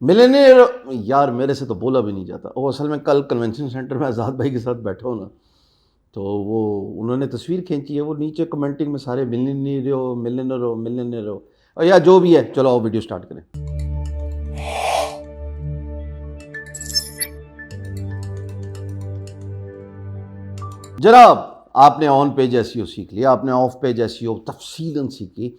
Millionaire यार मेरे से तो बोला भी नहीं जाता। वो असल में कल कन्वेंशन सेंटर में आज़ाद भाई के साथ बैठा हूँ ना, तो वो उन्होंने तस्वीर खींची है, वो नीचे कमेंटिंग में सारे मिलेनियर हो मिलेनियर हो मिलेनियर हो, और या जो भी है, चलो आओ वीडियो स्टार्ट करें। जनाब, आपने ऑन पेज एसईओ सीख लिया, आपने ऑफ पेज एसईओ तफसीलन सीखी।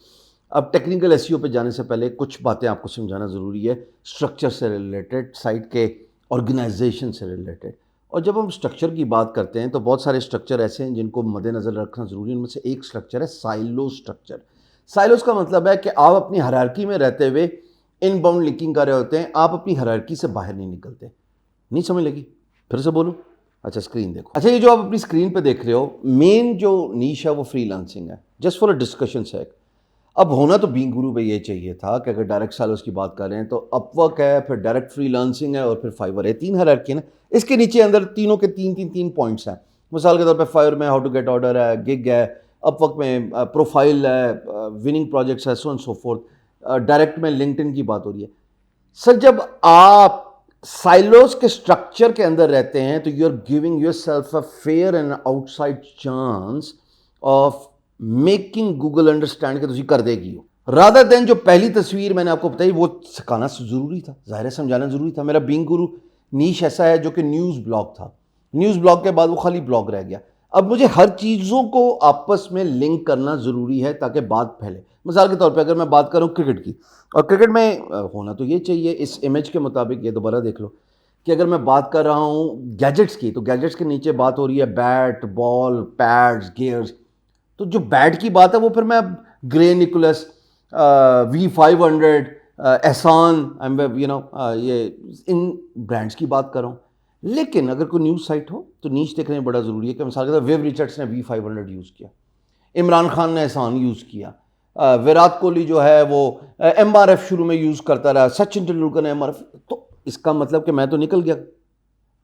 अब टेक्निकल एसईओ पे जाने से पहले कुछ बातें आपको समझाना ज़रूरी है, स्ट्रक्चर से रिलेटेड, साइट के ऑर्गेनाइजेशन से रिलेटेड। और जब हम स्ट्रक्चर की बात करते हैं तो बहुत सारे स्ट्रक्चर ऐसे हैं जिनको मद्देनज़र रखना ज़रूरी है। उनमें से एक स्ट्रक्चर है साइलो स्ट्रक्चर। साइलोस का मतलब है कि आप अपनी हायरार्की में रहते हुए इनबाउंड लिंकिंग कर रहे होते हैं, आप अपनी हायरार्की से बाहर नहीं निकलते। नहीं समझ लगी? फिर से बोलूं? अच्छा, स्क्रीन देखो। अच्छा, ये जो आप अपनी स्क्रीन पे देख रहे हो, मेन जो नीश है वो फ्रीलांसिंग है, जस्ट फॉर अ डिस्कशन सेक। अब होना तो बीइंग गुरु पे ये चाहिए था कि अगर डायरेक्ट साइलोस की बात कर रहे हैं तो अपवर्क है, फिर डायरेक्ट फ्रीलांसिंग है, और फिर फाइवर है। 3 हायरार्की है ना। इसके नीचे अंदर तीनों के तीन पॉइंट्स हैं। मिसाल के तौर पे फाइवर में हाउ टू गेट ऑर्डर है, गिग है, अपवर्क में प्रोफाइल है, विनिंग प्रोजेक्ट्स है, सो एंड सो फोर्थ। डायरेक्ट में लिंक्डइन की बात हो रही है। सर, जब आप साइलोस के स्ट्रक्चर के अंदर रहते हैं तो you are giving yourself a fair and outside chance of making Google understand कि तुम कर देगी हो, रादर देन जो पहली तस्वीर मैंने आपको बताई वो सिखाना जरूरी था, जाहिर है समझाना जरूरी था। मेरा बीइंग गुरु नीश ऐसा है जो कि न्यूज़ ब्लॉग था। न्यूज़ ब्लॉग के बाद वो खाली ब्लॉग रह गया। अब मुझे हर चीज़ों को आपस में लिंक करना ज़रूरी है ताकि बात फैले। मिसाल के तौर पे अगर मैं बात करूं क्रिकेट की, और क्रिकेट में होना तो ये चाहिए इस इमेज के मुताबिक, ये दोबारा देख लो कि अगर मैं बात कर रहा हूं गैजेट्स की, तो गैजेट्स के नीचे बात हो रही है बैट, बॉल, पैड्स, गियर्स। तो जो बैट की बात है वो फिर मैं ग्रे निकोलस, V500, एहसान, ये इन ब्रांड्स की बात कर रहा हूँ। लेकिन अगर कोई न्यूज़ साइट हो तो नीच देखना बड़ा ज़रूरी है कि मिसाल के तौर विव रिचर्ड्स ने V500 यूज़ किया, इमरान खान ने एहसान यूज़ किया, विराट कोहली जो है वो MRF शुरू में यूज़ करता रहा, सचिन तेंदुलकर ने MRF। तो इसका मतलब कि मैं तो निकल गया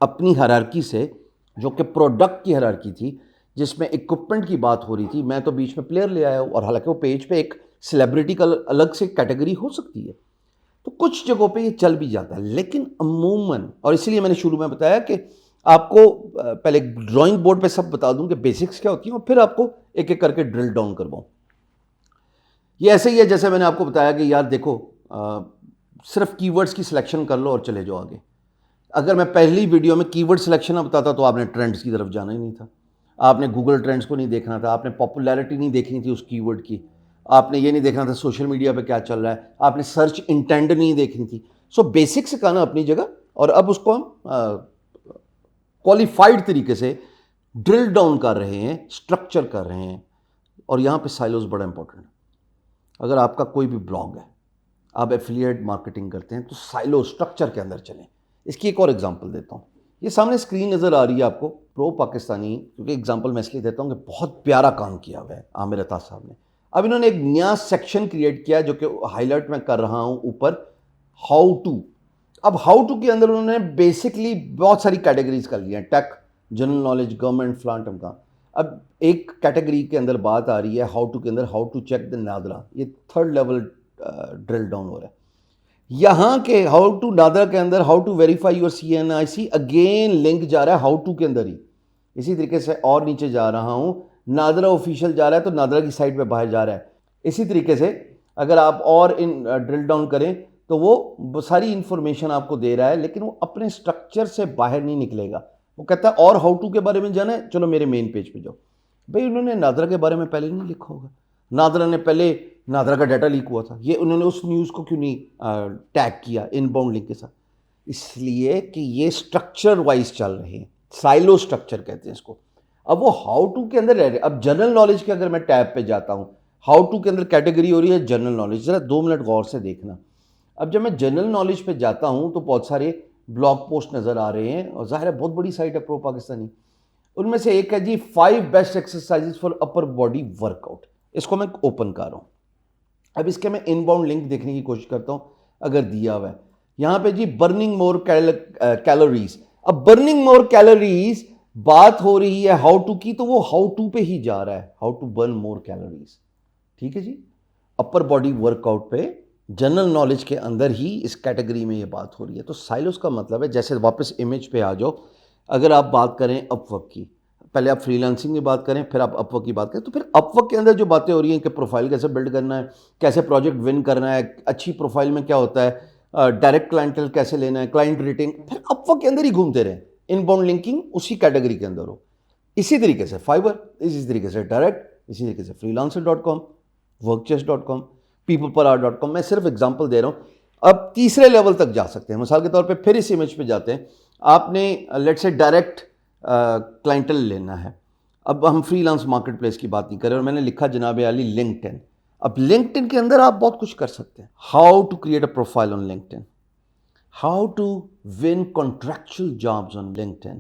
अपनी हायरार्की से, जो कि प्रोडक्ट की हायरार्की थी, जिसमें इक्विपमेंट की बात हो रही थी। मैं तो बीच में प्लेयर ले आया हूँ, और हालांकि वो पेज पे एक सेलिब्रिटी का अलग से कैटेगरी हो सकती है, तो कुछ जगहों पे ये चल भी जाता है। लेकिन अमूमन, और इसीलिए मैंने शुरू में बताया कि आपको पहले ड्राइंग बोर्ड पे सब बता दूं कि बेसिक्स क्या होती हैं, और फिर आपको एक एक करके ड्रिल डाउन करवाऊं। ये ऐसे ही है जैसे मैंने आपको बताया कि यार देखो, सिर्फ कीवर्ड्स की सिलेक्शन कर लो और चले जाओ आगे। अगर मैं पहली वीडियो में कीवर्ड सिलेक्शन बताता तो आपने ट्रेंड्स की तरफ जाना ही नहीं था, आपने गूगल ट्रेंड्स को नहीं देखना था, आपने पॉपुलैरिटी नहीं देखनी थी उस कीवर्ड की, आपने ये नहीं देखना था सोशल मीडिया पे क्या चल रहा है, आपने सर्च इंटेंट नहीं देखनी थी। सो बेसिक सिखाना अपनी जगह, और अब उसको हम क्वालिफाइड तरीके से ड्रिल डाउन कर रहे हैं, स्ट्रक्चर कर रहे हैं। और यहाँ पे साइलोस बड़ा इंपॉर्टेंट है। अगर आपका कोई भी ब्लॉग है, आप एफिलिएट मार्केटिंग करते हैं, तो साइलो स्ट्रक्चर के अंदर चलें। इसकी एक और एग्जांपल देता हूँ। ये सामने स्क्रीन नज़र आ रही है आपको, प्रो पाकिस्तानी, क्योंकि एग्जांपल मैं इसलिए देता हूँ कि बहुत प्यारा काम किया हुआ है आमिर अता साहब ने। अब इन्होंने एक नया सेक्शन क्रिएट किया जो कि हाईलाइट मैं कर रहा हूँ ऊपर, हाउ टू। अब हाउ टू के अंदर उन्होंने बेसिकली बहुत सारी कैटेगरीज कर ली हैं, टेक, जनरल नॉलेज, गवर्नमेंट, फ्लांट का। अब एक कैटेगरी के अंदर बात आ रही है हाउ टू के अंदर, how to check the NADRA. ये थर्ड लेवल ड्रिल डाउन हो रहा है। यहाँ के हाउ टू नादरा के अंदर how to verify your CNIC, again link जा रहा है हाउ टू के अंदर ही। इसी तरीके से और नीचे जा रहा हूँ, नादरा ऑफिशियल जा रहा है तो नादरा की साइट पे बाहर जा रहा है। इसी तरीके से अगर आप और इन ड्रिल डाउन करें तो वो सारी इंफॉर्मेशन आपको दे रहा है, लेकिन वो अपने स्ट्रक्चर से बाहर नहीं निकलेगा। वो कहता है और हाउ टू के बारे में जाना है, चलो मेरे मेन पेज पे जाओ। भाई उन्होंने नादरा के बारे में पहले नहीं लिखा होगा? नादरा ने पहले, नादरा का डाटा लीक हुआ था, ये उन्होंने उस न्यूज़ को क्यों नहीं टैग किया इनबाउंड लिंक के साथ? इसलिए कि ये स्ट्रक्चर वाइज चल रहे हैं, साइलो स्ट्रक्चर कहते हैं इसको। अब वो हाउ टू के अंदर रह रहे। अब जनरल नॉलेज के अगर मैं टैब पे जाता हूँ, हाउ टू के अंदर कैटेगरी हो रही है जनरल नॉलेज, ज़रा 2 मिनट गौर से देखना। अब जब मैं जनरल नॉलेज पे जाता हूँ तो बहुत सारे ब्लॉग पोस्ट नज़र आ रहे हैं, और जाहिर है बहुत बड़ी साइट है प्रो पाकिस्तानी। उनमें से एक है जी 5 best exercises for upper body workout. इसको मैं ओपन कर रहा हूँ। अब इसके मैं इनबाउंड लिंक देखने की कोशिश करता हूँ, अगर दिया हुआ है यहाँ पे जी बर्निंग मोर कैलोरीज। अब बर्निंग मोर कैलोरीज बात हो रही है हाउ टू की, तो वो हाउ टू पे ही जा रहा है, how to burn more calories. ठीक है जी, अपर बॉडी वर्कआउट पे जनरल नॉलेज के अंदर ही इस कैटेगरी में ये बात हो रही है। तो साइलोस का मतलब है, जैसे वापस इमेज पे आ जाओ, अगर आप बात करें अपवर्क की, पहले आप फ्रीलांसिंग की बात करें, फिर आप अपवर्क की बात करें, तो फिर अपवर्क के अंदर जो बातें हो रही हैं कि प्रोफाइल कैसे बिल्ड करना है, कैसे प्रोजेक्ट विन करना है, अच्छी प्रोफाइल में क्या होता है, डायरेक्ट क्लाइंटल कैसे लेना है, क्लाइंट रेटिंग, फिर अपवर्क के अंदर ही घूमते रहे। इनबाउंड लिंकिंग उसी कैटेगरी के अंदर हो। इसी तरीके से फाइबर, इसी तरीके से डायरेक्ट, इसी तरीके से freelancer.com, workchess.com, peopleperaar.com। मैं सिर्फ एग्जांपल दे रहा हूँ। अब तीसरे लेवल तक जा सकते हैं। मिसाल के तौर पे फिर इस इमेज पे जाते हैं। आपने लेट्स से डायरेक्ट क्लाइंटल लेना है। अब हम फ्रीलांस मार्केट प्लेस की बात नहीं कर रहे, और मैंने लिखा जनाब अली लिंक्डइन। अब लिंक्डइन के अंदर आप बहुत कुछ कर सकते हैं। How to create a profile on LinkedIn, how to win contractual jobs on LinkedIn,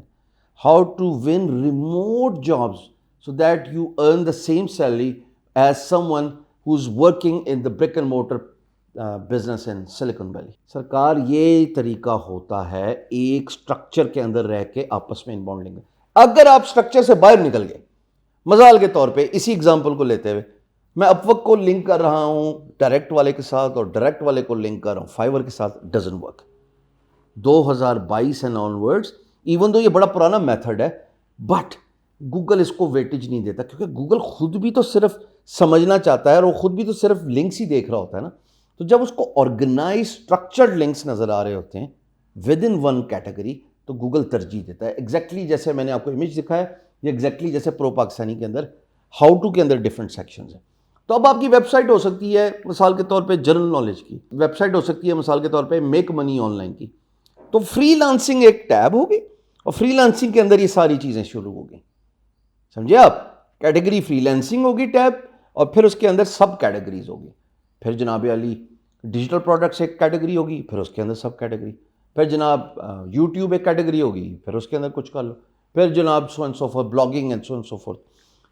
how to win remote jobs so that you earn the same salary as someone who's working in the brick and mortar business in Silicon Valley। सरकार, ये तरीका होता है एक structure के अंदर रह के आपस में इनबाउंड लिंक। अगर आप स्ट्रक्चर से बाहर निकल गए, मजाल के तौर पे इसी एग्जांपल को लेते हुए, मैं अपवर्क को लिंक कर रहा हूं डायरेक्ट वाले के साथ और डायरेक्ट वाले को लिंक कर रहा हूं फाइवर के साथ, doesn't work. 2022 and onwards, even though ये बड़ा पुराना मेथड है, बट गूगल इसको वेटेज नहीं देता, क्योंकि गूगल खुद भी तो सिर्फ समझना चाहता है और वो खुद भी तो सिर्फ लिंक्स ही देख रहा होता है ना। तो जब उसको ऑर्गेनाइज स्ट्रक्चर्ड लिंक्स नजर आ रहे होते हैं विद इन वन कैटेगरी, तो गूगल तरजीह देता है। एग्जैक्टली जैसे मैंने आपको इमेज दिखाया, ये एग्जैक्टली जैसे प्रो पाकिस्तानी के अंदर हाउ टू के अंदर डिफरेंट सेक्शन है। तो अब आपकी वेबसाइट हो सकती है मिसाल के तौर पे जनरल नॉलेज की, वेबसाइट हो सकती है मिसाल के तौर पे मेक मनी ऑनलाइन की। तो फ्रीलांसिंग एक टैब होगी और फ्रीलांसिंग के अंदर ये सारी चीजें शुरू होगी। समझे आप? कैटेगरी फ्रीलांसिंग होगी टैब, और फिर उसके अंदर सब कैटेगरीज होगी। फिर जनाब अली डिजिटल प्रोडक्ट्स एक कैटेगरी होगी, फिर उसके अंदर सब कैटेगरी। फिर जनाब यूट्यूब एक कैटेगरी होगी, फिर उसके अंदर कुछ कर लो। फिर जनाब so and so forth, blogging and so and so forth.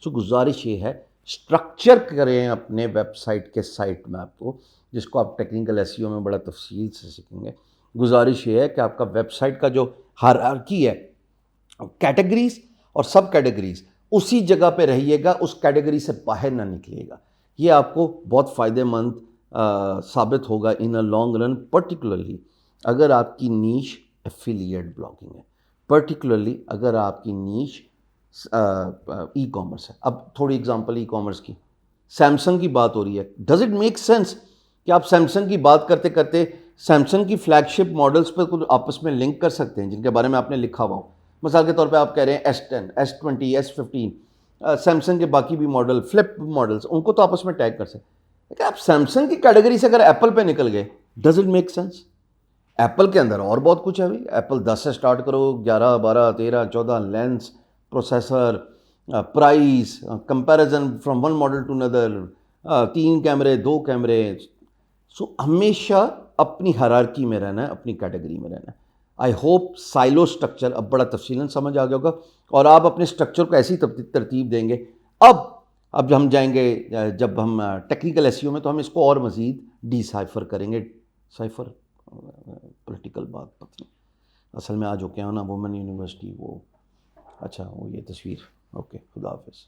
So गुजारिश ये है, स्ट्रक्चर करें अपने वेबसाइट के साइट मैप को, जिसको आप टेक्निकल एसईओ में बड़ा तफसील से सीखेंगे। गुजारिश ये है कि आपका वेबसाइट का जो हायरार्की है, कैटेगरीज और सब कैटेगरीज, उसी जगह पे रहिएगा, उस कैटेगरी से बाहर ना निकलिएगा। ये आपको बहुत फ़ायदेमंद साबित होगा इन अ लॉन्ग रन, पर्टिकुलरली अगर आपकी नीश एफिलिएट ब्लॉगिंग है, पर्टिकुलरली अगर आपकी नीश ई कॉमर्स है। अब थोड़ी एग्जांपल ई कॉमर्स की, सैमसंग की बात हो रही है। डज इट मेक सेंस कि आप सैमसंग की बात करते करते सैमसंग की फ्लैगशिप मॉडल्स पर कुछ आपस में लिंक कर सकते हैं जिनके बारे में आपने लिखा हुआ हो? मिसाल के तौर पे आप कह रहे हैं S10, S20, S15, सैमसंग के बाकी भी मॉडल, फ्लिप मॉडल्स, उनको तो आपस में टैग कर सकते हैं। लेकिन आप सैमसंग की कैटेगरी से अगर एप्पल पे निकल गए, does it make sense? Apple के अंदर और बहुत कुछ है भाई। एप्पल 10 से स्टार्ट करो, 11, 12, 13, 14, lens, processor, price, comparison from one model to another, 3 कैमरे, 2 कैमरे। सो हमेशा अपनी हायरार्की में रहना है, अपनी कैटेगरी में रहना है। आई होप साइलो स्ट्रक्चर अब बड़ा तफसीलन समझ आ गया होगा, और आप अपने स्ट्रक्चर को ऐसी तरतीब देंगे। अब हम जाएंगे, जब हम टेक्निकल एसईओ में, तो हम इसको और मज़ीद डिसाइफर करेंगे। साइफर पॉलिटिकल बात पता नहीं, असल में आज हो क्या हो ना, वुमेन यूनिवर्सिटी, वो अच्छा वो ये तस्वीर। ओके, खुदा हाफिज़।